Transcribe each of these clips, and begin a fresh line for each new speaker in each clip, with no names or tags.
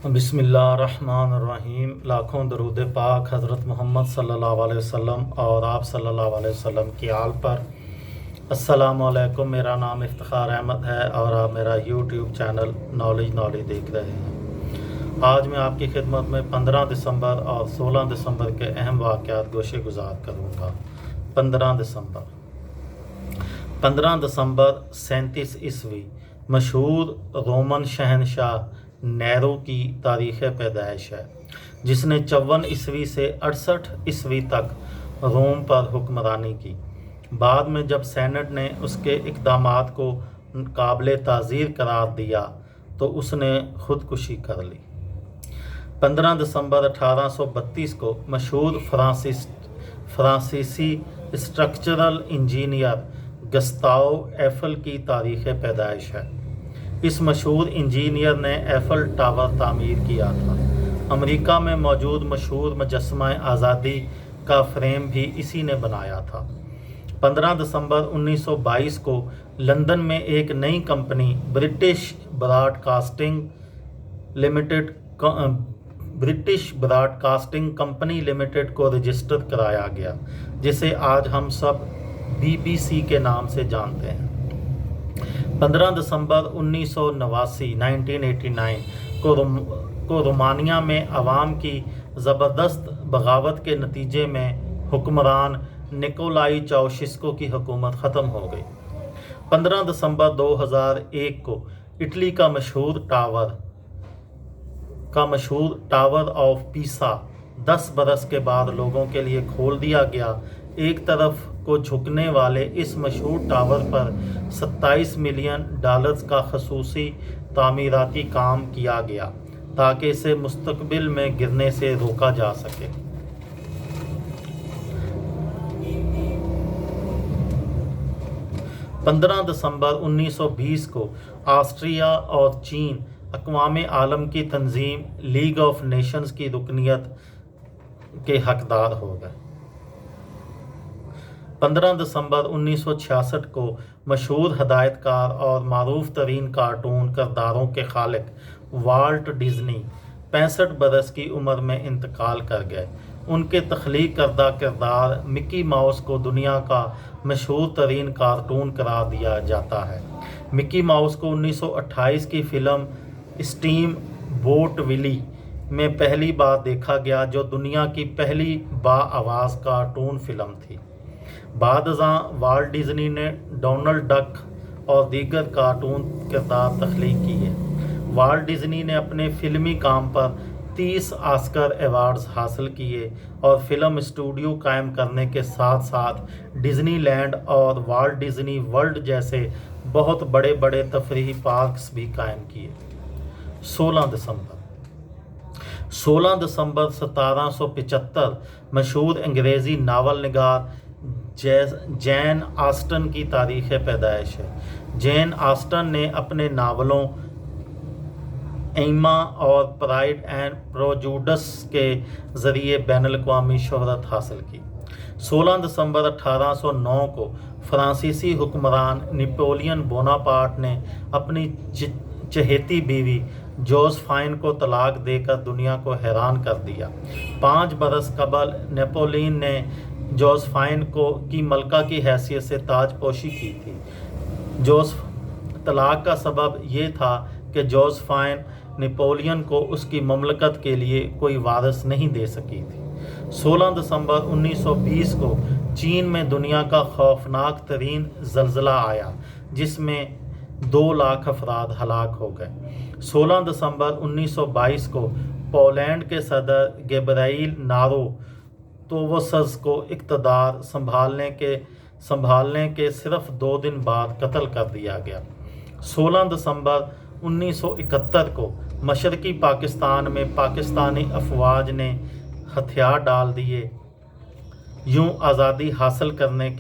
बिस्मिल्लाहिर्रहमानिर्रहीम। लाखों दरूद पाक हज़रत मोहम्मद सल्लल्लाहु अलैहि वसल्लम और आप सल्लल्लाहु अलैहि वसल्लम की आल पर। अस्सलामु अलैकुम। मेरा नाम इफ्तिखार अहमद है और आप मेरा यूट्यूब चैनल नॉलेज देख रहे हैं। आज मैं आपकी खिदमत में 15 दिसंबर और 16 दिसंबर के अहम वाक़यात गोशे गुजार करूँगा। 15 दिसंबर 37 ईस्वी मशहूर रोमन शहनशाह नेरो की तारीख़ पैदाइश है, जिसने 54 ईस्वी से 68 ईस्वी तक रोम पर हुक्मरानी की। बाद में जब सेनेट ने उसके इक़दामात को काबिल ताज़ीर करार दिया तो उसने ख़ुदकुशी कर ली। 15 दिसंबर 1832 को मशहूर फ्रांसीसी स्ट्रक्चरल इंजीनियर गस्ताओ एफल की तारीख़ पैदाइश है। इस मशहूर इंजीनियर ने एफल टावर तामीर किया था। अमेरिका में मौजूद मशहूर मुजस्समा आज़ादी का फ्रेम भी इसी ने बनाया था। 15 दिसंबर 1922 को लंदन में एक नई company British broadcasting company limited को रजिस्टर कराया गया, जिसे आज हम सब BBC के नाम से जानते हैं। 15 दिसंबर 1989 को रोमानिया में अवाम की ज़बरदस्त बगावत के नतीजे में हुक्मरान निकोलाई चाउशेस्कू की हुकूमत ख़त्म हो गई। 15 दिसंबर 2001 को इटली का मशहूर टावर ऑफ पीसा 10 बरस के बाद लोगों के लिए खोल दिया गया। एक तरफ को झुकने वाले इस मशहूर टावर पर $27 मिलियन का खसूसी तामीराती काम किया गया ताकि इसे मुस्तकबिल में गिरने से रोका जा सके। पंद्रह दिसंबर 1920 को ऑस्ट्रिया और चीन अक़वाम आलम की तंजीम लीग ऑफ नेशंस की रुकनीत के हकदार हो गए। 15 दिसंबर 1966 को मशहूर हदायतकार और मारूफ तरीन कार्टून किरदारों के खालिक वाल्ट डिज़नी 65 बरस की उम्र में इंतकाल कर गए। उनके तख्लीक करदा किरदार मिकी माउस को दुनिया का मशहूर तरीन कार्टून करार दिया जाता है। मिकी माउस को 1928 की फ़िल्म स्टीम बोट विली में पहली बार देखा गया, जो दुनिया की पहली बाआवाज़ कार्टून फिल्म थी। बाद-अज़ां वाल्ट डिज़नी ने डोनाल्ड डक और दीगर कार्टून किरदार तख्लीक किए। वाल्ट डिज़नी ने अपने फ़िल्मी काम पर 30 ऑस्कर अवार्ड्स हासिल किए और फिल्म स्टूडियो कायम करने के साथ साथ डिज़नीलैंड और वाल्ट डिज़नी वर्ल्ड जैसे बहुत बड़े तफरीही पार्क्स भी कायम किए। 16 दिसंबर 1775 मशहूर अंग्रेज़ी नावल निगार जैन ऑस्टन की तारीख़ पैदाइश है। जैन ऑस्टन ने अपने नावलों एम्मा और प्राइड एंड प्रेजुडिस के ज़रिए बैनुल-अक़वामी शोहरत हासिल की। 16 दिसंबर 1809 को फ्रांसीसी हुक्मरान नेपोलियन बोनापार्ट ने अपनी चहेती बीवी जोसेफाइन को तलाक देकर दुनिया को हैरान कर दिया। 5 बरस कबल नेपोलियन ने जोसेफाइन की मलका की हैसियत से ताजपोशी की थी। तलाक का सबब यह था कि जोसेफाइन नेपोलियन को उसकी ममलकत के लिए कोई वारिस नहीं दे सकी थी। 16 दिसंबर 1920 को चीन में दुनिया का खौफनाक तरीन ज़लज़ला आया, जिसमें 2 लाख अफराद हलाक हो गए। 16 दिसंबर 1922 को पोलैंड के सदर गैब्रिएल नारोतोवस्क को इक़्तिदार संभालने के सिर्फ 2 दिन बाद कत्ल कर दिया गया। 16 दिसंबर 1971 को मशरक़ी पाकिस्तान में पाकिस्तानी अफवाज ने हथियार डाल दिए। यूं आज़ादी हासिल करने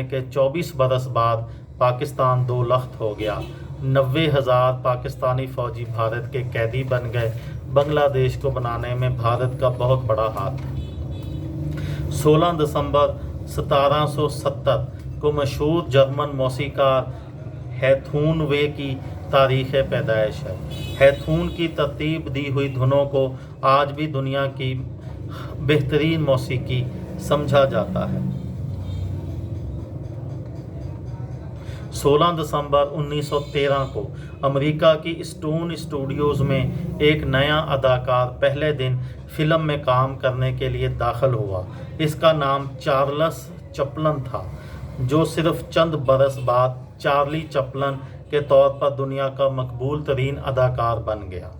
के 24 बरस बाद पाकिस्तान 2 लख्त हो गया। 90,000 पाकिस्तानी फ़ौजी भारत के कैदी बन गए। बांग्लादेश को बनाने में भारत का बहुत बड़ा हाथ था। 16 दिसंबर 1770 को मशहूर जर्मन मौसीकार हैथून वे की तारीख़ पैदाइश है। हैथून की तरतीब दी हुई धुनों को आज भी दुनिया की बेहतरीन मौसीकी समझा जाता है। 16 दिसंबर 1913 को अमेरिका की स्टोन स्टूडियोज़ में एक नया अदाकार पहले दिन फिल्म में काम करने के लिए दाखिल हुआ। इसका नाम चार्ल्स चैपलन था, जो सिर्फ चंद बरस बाद चार्ली चैपलन के तौर पर दुनिया का मकबूल तरीन अदाकार बन गया।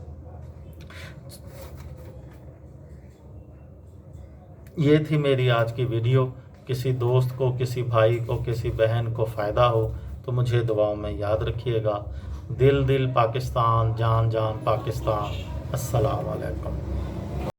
ये थी मेरी आज की वीडियो। किसी दोस्त को, किसी भाई को, किसी बहन को फ़ायदा हो तो मुझे दुआओं में याद रखिएगा। दिल दिल पाकिस्तान, जान जान पाकिस्तान। अस्सलाम वालेकुम।